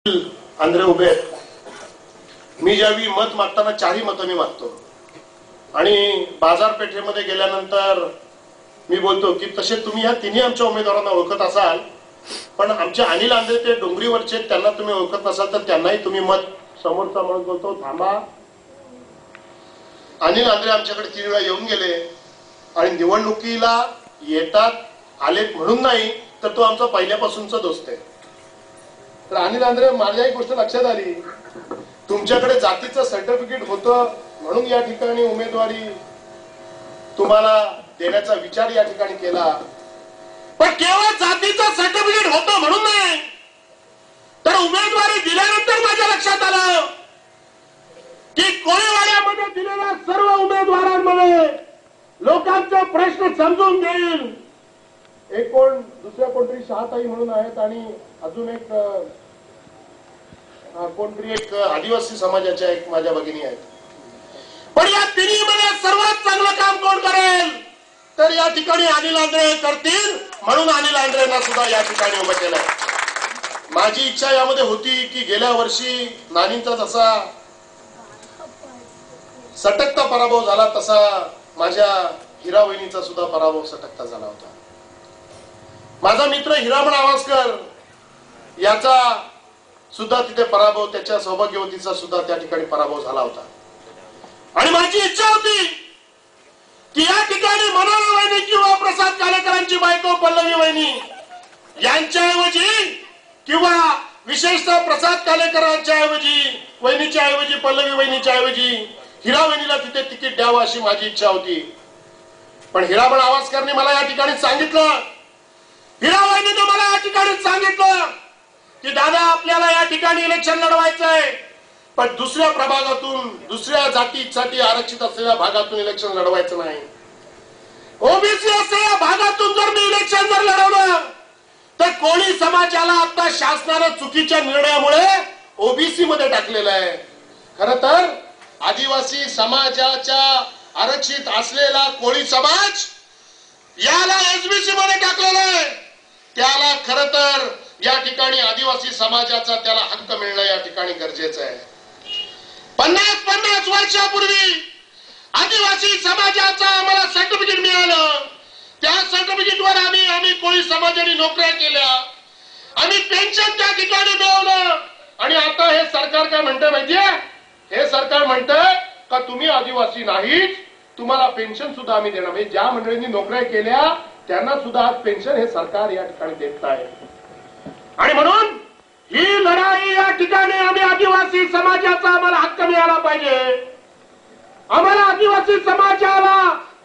Andre उभे आहेत। मी ज्यावेळी मत मागताना चारही मतं मी मागतो आणि बाजारपेठेमध्ये गेल्यानंतर मी बोलतो की तसे तुम्ही ह्या तिन्ही आमच्या उमेदवारांना ओळखत असाल, पण आमचे अनिल आंध्रे ते डोंगरीवरचे त्यांना तुम्ही ओळखत नसाल तर त्यांनाही तुम्ही मत समोरचा म्हणून बोलतो थांबा। अनिल आंध्रे आमच्याकडे 3 वेळा येऊन गेले आणि निवडणुकीला येतात आलेत म्हणून नाही तर तो आमचा पहिल्यापासूनचा दोस्त आहे। तर अनिल आंध्रे माझ्या एक गोष्ट लक्षात आली, तुमच्याकडे जातीचं सर्टिफिकेट होतं म्हणून या ठिकाणी उमेदवारी तुम्हाला देण्याचा विचार या ठिकाणी केला, पण केवळ जातीचं सर्टिफिकेट होतं म्हणून नाही तर उमेदवारी दिल्यानंतर माझ्या लक्षात आलं की कोळीवाड्यामध्ये दिलेल्या सर्व उमेदवारांमध्ये लोकांचे प्रश्न समजून घेईल। एक कोण दुसऱ्या कोणतरी शहाताई म्हणून आहेत आणि अजून एक कोणतरी एक आदिवासी समाजाच्या एक माझ्या भगिनी आहेत, पण या तिन्हीमध्ये सर्वात चांगलं काम कोण करेल तर या ठिकाणी अनिल आंध्रे करतील म्हणून अनिल आंध्रेंना सुद्धा या ठिकाणी उभं केलंय। माझी इच्छा यामध्ये होती की गेल्या वर्षी नानींचा जसा सटकता पराभव झाला तसा माझ्या हिरा वहिनीचा सुद्धा पराभव सटकता झाला होता। माझा मित्र हिरामण आवासकर याचा सुद्धा तिथे पराभव, त्याच्या सौभाग्यवतीचा सुद्धा त्या ठिकाणी पराभव झाला होता आणि माझी इच्छा होती की या ठिकाणी मनोहर वहिनी किंवा प्रसाद कालेकरांची बायको पल्लवी वहिनी यांच्याऐवजी किंवा विशेषतः प्रसाद कालेकरांच्या ऐवजी वहिनीच्या ऐवजी पल्लवी वहिनीच्या ऐवजी हिरा वहिनीला तिथे तिकीट द्यावं अशी माझी इच्छा होती। पण हिरामण आवासकरने मला या ठिकाणी सांगितलं, हिरा वहिनीने मला या ठिकाणी सांगितलं की दादा आपल्याला या ठिकाणी इलेक्शन लढवायचं आहे, पण दुसऱ्या प्रभागातून दुसऱ्या जातीसाठी आरक्षित असलेल्या भागातून इलेक्शन लढवायचं नाही। ओबीसी असलेल्या भागातून जर मी इलेक्शन जर लढवलं तर कोळी समाजाला आता शासनाने चुकीच्या निर्णयामुळे ओबीसी मध्ये टाकलेलं आहे। खरं तर आदिवासी समाजाच्या आरक्षित असलेला कोळी समाज याला एसबीसी मध्ये टाकलेलं आहे। त्याला खरं तर या ठिकाणी आदिवासी समाजाचा त्याला हक्क मिळणं या ठिकाणी गरजेचं आहे। 50 वर्षापूर्वी आदिवासी समाजाचा आम्हाला सर्टिफिकेट मिळालं, त्या सर्टिफिकेटवर आम्ही कोळी समाजाने नोकऱ्या केल्या, आम्ही पेन्शन त्या ठिकाणी मिळवलं आणि आता हे सरकार काय म्हणतंय माहितीये? हे सरकार म्हणतंय का तुम्ही आदिवासी नाहीत, तुम्हाला पेन्शन सुद्धा आम्ही देणार। म्हणजे ज्या मंडळींनी नोकऱ्या केल्या त्यांना सुद्धा आज पेन्शन हे सरकार या ठिकाणी देत आहे। आणि म्हणून ही लढाई या ठिकाणी आम्ही आदिवासी समाजाचा आम्हाला हक्क मिळाला पाहिजे। आम्हाला आदिवासी समाजाला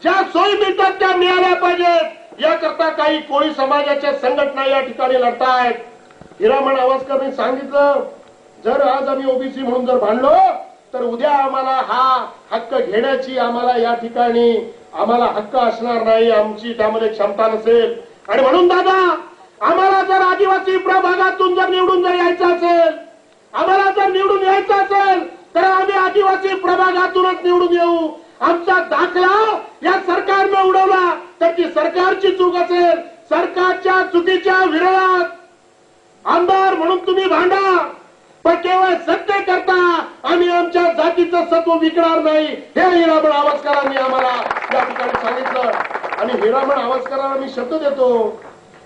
ज्या सोयी मिळतात त्या मिळाल्या पाहिजेत, याकरता काही कोळी समाजाच्या संघटना या ठिकाणी लढतायत। हिरामण आवासकरने सांगितलं जर आज आम्ही ओबीसी म्हणून जर भांडलो तर उद्या आम्हाला हा हक्क घेण्याची आम्हाला या ठिकाणी आम्हाला हक्क असणार नाही, आमची त्यामध्ये क्षमता नसेल। आणि म्हणून दादा आम्हाला जर आदिवासी प्रभागातून जर निवडून जर यायचं असेल, आम्हाला जर निवडून यायचं असेल तर आम्ही आदिवासी प्रभागातूनच निवडून येऊ। आमचा दाखला या सरकारने उडवला तर ती सरकारची चूक असेल, सरकारच्या चुकीच्या विरोधात आमदार म्हणून तुम्ही भांडा, पण केवळ सत्य करता आम्ही आमच्या जातीचं सत्व विकणार नाही, हे हिरामण आवासकरांनी आम्हाला या ठिकाणी सांगितलं। आणि हिरामण आवासकरांना मी शब्द देतो,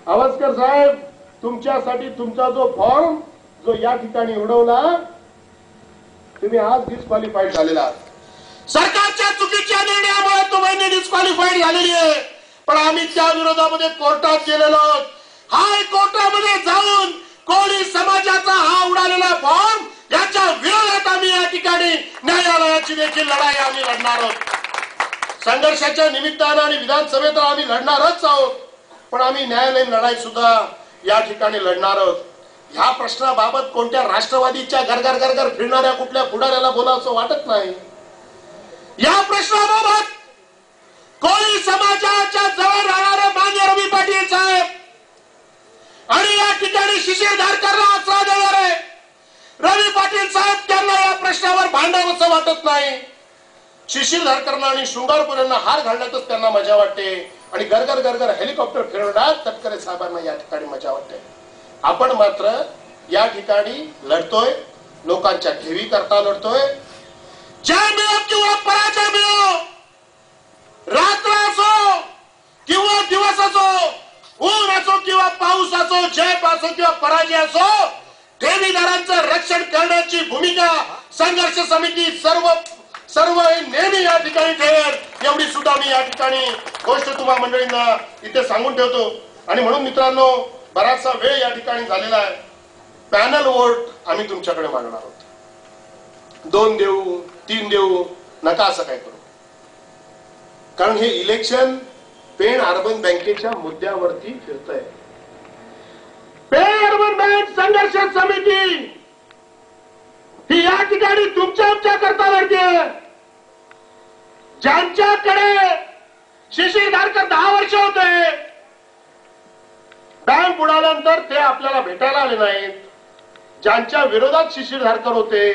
आवासकर साहेब तुमच्यासाठी तुमचा जो फॉर्म जो या ठिकाणी उडवला तुम्ही आज डिस्क्वालिफाईड झालेला आहात। सरकारच्या चुकीच्या निर्णयामुळे तो वहिनी डिस्क्वालिफाईड झालेली आहे, पण आम्ही त्या विरोधामध्ये कोर्टात गेलेलो आहोत। हायकोर्टामध्ये जाऊन कोळी समाजाचा हा उडालेला फॉर्म याच्या विरोधात आम्ही या ठिकाणी न्यायालयाची देखील लढाई आम्ही लढणार आहोत। संघर्षाच्या निमित्तानं आणि विधानसभेत आम्ही लढणारच आहोत, पण आम्ही न्यायालयीन लढाई सुद्धा या ठिकाणी लढणार आहोत। ह्या प्रश्नाबाबत कोणत्या राष्ट्रवादीच्या गरगर फिरणाऱ्या कुठल्या पुढाऱ्याला बोलावंसं वाटत नाही। या प्रश्नाबाबत कोळी समाजाच्या जवळ राहणारे मान्य रवी पाटील साहेब आणि या ठिकाणी शिशिर धारकरला आसरा देणारे रवी पाटील साहेब त्यांना या प्रश्नावर भांडावंसं वाटत नाही। शिशिर धारकरना आणि शृंगारपुरेंना हार घालण्यातच त्यांना मजा वाटते आणि गरगर हेलिकॉप्टर फिरवण्यात तटकरे साहेबांना या ठिकाणी मजा वाटते। आपण मात्र या ठिकाणी लढतोय, लोकांच्या ठेवी करता लढतोय. जय मिळो किंवा पराजय मिळो, रात्र असो किंवा दिवस असो, ऊन असो किंवा पाऊस असो, जय असो किंवा पराजय असो, ठेवीदारांचं रक्षण करण्याची भूमिका संघर्ष समिती सर्व हे नेहमी या ठिकाणी ठेवेल, एवढी सुद्धा मी या ठिकाणी गोष्ट तुम्हा मंडळींना इथे सांगून ठेवतो. आणि म्हणून मित्रांनो, बराचसा वेळ या ठिकाणी झालेला आहे. पॅनल वोट आम्ही तुमच्याकडे मागणार आहोत. 2 देऊ, 3 देऊ नका असं काय करू, कारण हे इलेक्शन पेण अर्बन बँकेच्या मुद्द्यावरती फिरतंय. पेण अर्बन बँक संघर्ष समिती ही या ठिकाणी तुमच्या करता लढते. ज्यांच्याकडे शिशीरधारकर 10 वर्ष होते, बँक बुडाल्यानंतर ते आपल्याला भेटायला आले नाहीत. ज्यांच्या विरोधात शिशीरधारकर होते,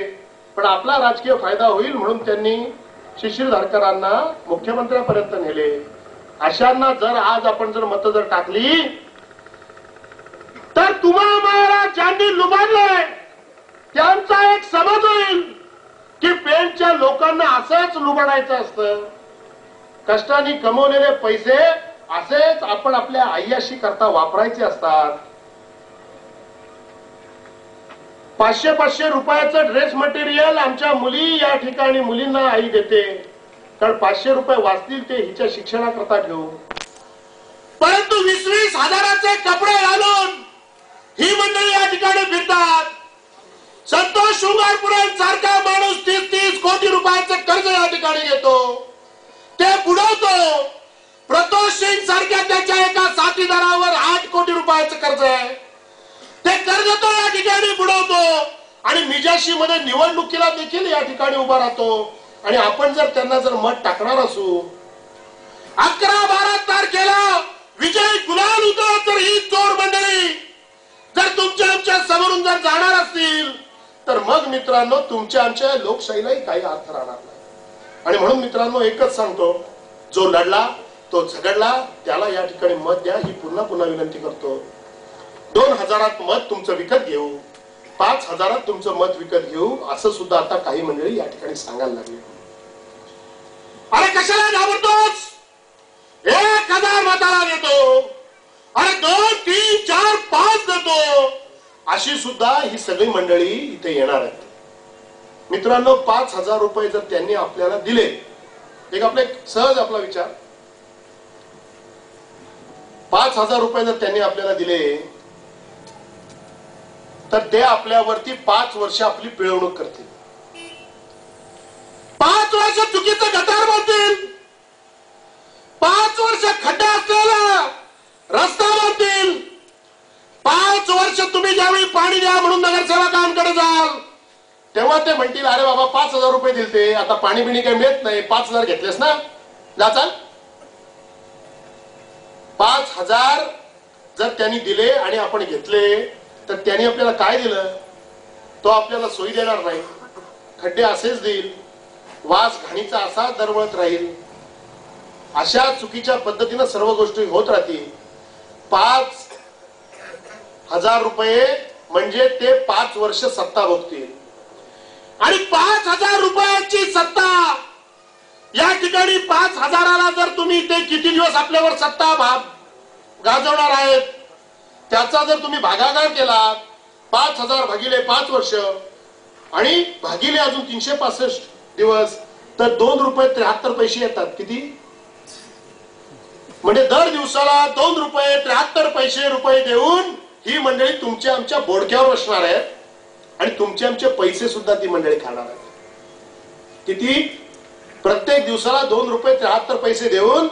पण आपला राजकीय फायदा होईल म्हणून त्यांनी शिशीरधारकरांना मुख्यमंत्र्यापर्यंत नेले. अशांना जर आज आपण जर मतं जर टाकली, तर तुम्हाला ज्यांनी लुबाडलंय त्यांचा एक समज होईल की पेणच्या लोकांना असंच लुबाडायचं असतं. कष्टाने कमवलेले पैसे असेच आपण आपल्या आय्याशी करता वापरायचे असतात. 500-500 रुपयाचं ड्रेस मटेरियल आमच्या मुली या ठिकाणी मुलींना आई देते, कारण 500 रुपये वाचतील ते हिच्या शिक्षणाकरता घेऊ. परंतु 20-20 हजाराचे कपडे घालून ही मंडळी या ठिकाणी फिरतात. संतोष शृंगारपुरेसारखा माणूस 30-30 कोटी रुपयाचे कर्ज या ठिकाणी घेतो, ते बुडवतो. प्रतोष सिंग सारख्या त्याच्या एका साथीदारावर 8 कोटी रुपयाचं कर्ज आहे, ते कर्ज तो या ठिकाणी बुडवतो. आणि मिजाशी मध्ये निवडणुकीला देखील या ठिकाणी उभा राहतो. आणि आपण जर त्यांना जर मत टाकणार असू, 11-12 तारखेला विजय गुलाल होतो, तर ही चोर मंडळी जर तुमच्या आमच्या समोरून जर जाणार असतील, तर मग मित्रांनो तुमच्या आमच्या लोकशाहीलाही काही अर्थ राहणार नाही. आणि म्हणून मित्रांनो एकच सांगतो, जो लढला तो झगडला, त्याला या ठिकाणी मत द्या ही पुन्हा पुन्हा विनंती करतो. 2000 मत तुमचं विकत घेऊ, 5000 तुमचं मत विकत घेऊ, असं सुद्धा आता काही मंडळी या ठिकाणी सांगायला लागली. अरे कशाला घाबरतोस, 1000 मताला देतो, अरे 2, 3, 4, 5 देतो, अशी सुद्धा ही सगळी मंडळी इथे येणार आहेत. मित्रांनो, 5000 रुपये जर त्यांनी आपल्याला दिले, एक आपला सहज आपला विचार, 5000 रुपये जर त्यांनी आपल्याला दिले, तर ते आपल्यावरती 5 वर्ष आपली पिळवणूक करतील. 5 वर्ष चुकीचं गटार बांधतील, 5 वर्ष खड्डा असलेला रस्ता बांधतील, 5 वर्ष तुम्ही ज्यावेळी पाणी द्या म्हणून नगरसेवकांकडे जाल, तेव्हा ते म्हणतील अरे बाबा 5000 रुपये दिलते, आता पाणी बिणी काही मिळत नाही, 5000 घेतलेस ना, जा चाल. 5000 जर त्यांनी दिले आणि आपण घेतले, तर त्यांनी आपल्याला काय दिलं, तो आपल्याला सोयी देणार नाही, खड्डे असेच देईल, वास घाणीचा असा दरवळत राहील. अशा चुकीच्या पद्धतीने सर्व गोष्टी होत राहतील. 5000 रुपये म्हणजे ते 5 वर्ष सत्ता भोगतील. आणि 5000 रुपयाची सत्ता या ठिकाणी 5000ला जर तुम्ही ते किती दिवस आपल्यावर सत्ता गाजवणार आहेत त्याचा जर तुम्ही भागाकार केला, 5000 भागिले 5 वर्ष आणि भागिले अजून 365 दिवस, तर 2 रुपये 73 पैसे येतात. किती म्हणजे दर दिवसाला 2 रुपये 73 पैसे रुपये देऊन ही मंडळी तुमच्या आमच्या बोडक्यावर बसणार आहेत आणि तुमचे आमचे पैसे सुद्धा ती मंडळी खाणार आहेत. किती प्रत्येक दिवसाला 2 रुपये 73 पैसे देऊन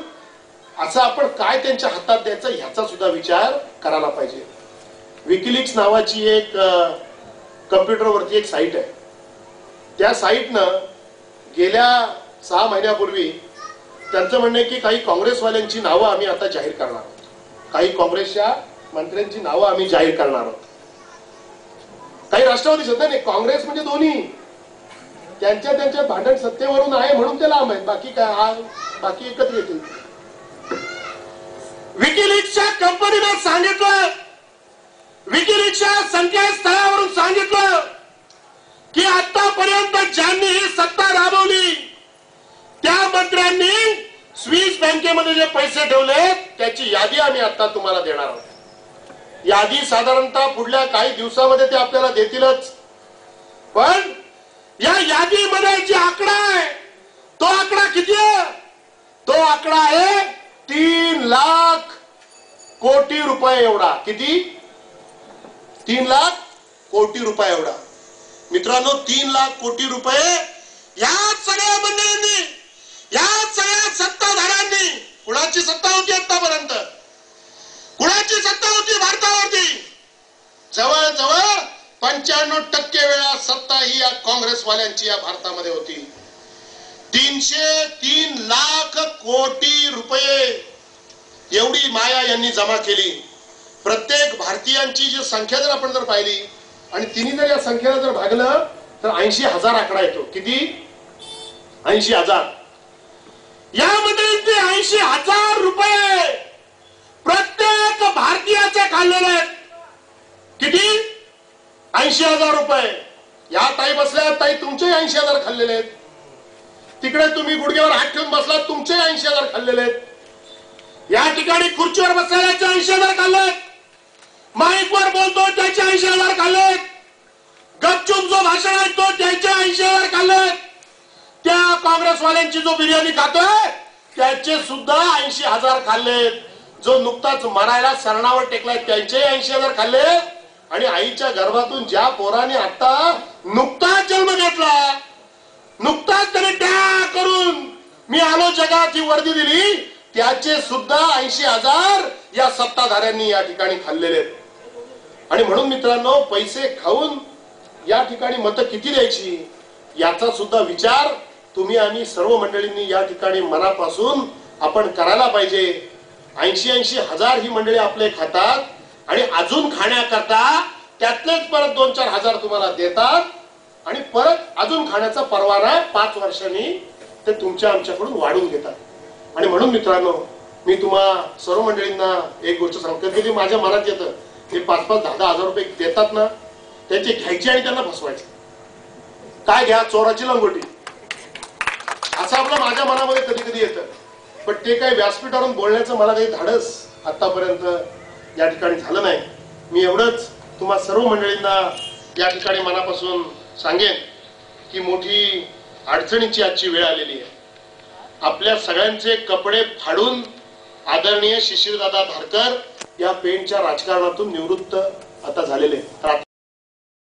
असं आपण काय त्यांच्या हातात द्यायचं ह्याचा सुद्धा विचार करायला पाहिजे. विकिलीक्स नावाची एक कम्प्युटरवरती एक साईट आहे. त्या साईटनं गेल्या 6 महिन्यापूर्वी त्यांचं म्हणणं आहे की काही काँग्रेसवाल्यांची नावं आम्ही आता जाहीर करणार आहोत, काही काँग्रेसच्या मंत्र्यांची नावं आम्ही जाहीर करणार आहोत, काही राष्ट्रवादी सध्या नाही, काँग्रेस म्हणजे दोन्ही त्यांच्या भांडण सत्तेवरून आहे म्हणून ते लांब आहेत, बाकी काय बाकी एकत्र येतील. विकिलीक्सच्या कंपनीने सांगितलं विकिलीक्सच्या संकेतस्थळावरून सांगितलं की आतापर्यंत ज्यांनी ही सत्ता राबवली त्या मंत्र्यांनी स्विस बँकेमध्ये जे पैसे ठेवले त्याची यादी आम्ही आता तुम्हाला देणार आहोत। यादी साधारणतः पुढल्या काही दिवसामध्ये ते आपल्याला देतीलच, पण या यादीमध्ये जे आकडा आहे तो आकडा किती आहे? तो आकडा आहे 3 लाख कोटी रुपये एवढा। किती? 3 लाख कोटी रुपये एवढा। मित्रांनो, 3 लाख कोटी रुपये या सगळ्या मंडळींनी, या सगळ्या सत्ताधाऱ्यांनी, कुणाची सत्ता होती आतापर्यंत? कुणाची सत्ता होती भारतावरती? जवळजवळ 95% वेळा सत्ता ही या काँग्रेसवाल्यांची या भारतामध्ये होती। 303 लाख कोटी रुपये एवढी माया यांनी जमा केली। प्रत्येक भारतीयांची जी संख्या जर आपण जर पाहिली आणि तिने जर या संख्येला जर भागलं तर 80,000 आकडा येतो। किती? 80,000। यामध्ये ते 80,000 रुपये प्रत्येक भारतीयाचे खाल्लेले आहेत। किती? 80,000 रुपये। या ताई बसल्या, ताई तुमचे 80,000 खाल्लेले आहेत। तिकडे तुम्ही गुडघ्यावर हात ठेवून बसला, तुमचे 80,000 खाल्लेले आहेत। या ठिकाणी खुर्चीवर बसलेल्याचे 80,000 खाल्लेत। माईकवर बोलतो त्याचे 80,000 खाल्लेत। गपचूप जो भाषण ऐकतो त्याचे 80,000 खाल्लेत। त्या काँग्रेसवाल्यांची जो बिर्याणी खातोय त्याचे सुद्धा 80,000 खाल्लेत। जो नुकताच मरायला सरणावर टेकलाय त्याचे 80,000 खाल्लेत। आणि आईच्या गर्भातून ज्या पोराने आता नुकताच जन्म घेतला, नुकताच त्याने त्या करून मी आलो जगात ही वर्दी दिली, त्याचे सुद्धा 80,000 या सत्ताधाऱ्यांनी या ठिकाणी खाल्लेले आहेत। आणि म्हणून मित्रांनो, पैसे खाऊन या ठिकाणी मतं किती द्यायची याचा सुद्धा विचार तुम्ही आम्ही सर्व मंडळींनी या ठिकाणी मनापासून आपण करायला पाहिजे। 80,000 ही मंडळी आपले खातात आणि अजून खाण्याकरता त्यातलेच परत 2-4 हजार तुम्हाला देतात आणि परत अजून खाण्याचा परवाना 5 वर्षांनी ते तुमच्या आमच्याकडून वाढून घेतात। आणि म्हणून मित्रांनो, मी तुम्हा सर्व मंडळींना एक गोष्ट सांगतो की माझ्या मनात येतं, हे 5-10 हजार रुपये देतात ना, त्याचे घ्यायचे आणि त्यांना फसवायचे। काय घ्या? चोराची लंगोटी, असं आपलं माझ्या मनामध्ये कधी कधी येतं। पण ते काही व्यासपीठावरून बोलण्याचं मला काही धाडस आतापर्यंत या ठिकाणी झालं नाही। मी एवढंच तुम्हा सर्व मंडळींना या ठिकाणी मनापासून सांगेन की मोठी अडचणीची आजची वेळ आलेली आहे। आपल्या सगळ्यांचे कपडे फाडून आदरणीय शिशिरदादा धारकर या पेणच्या राजकारणातून निवृत्त आता झालेले, तर आता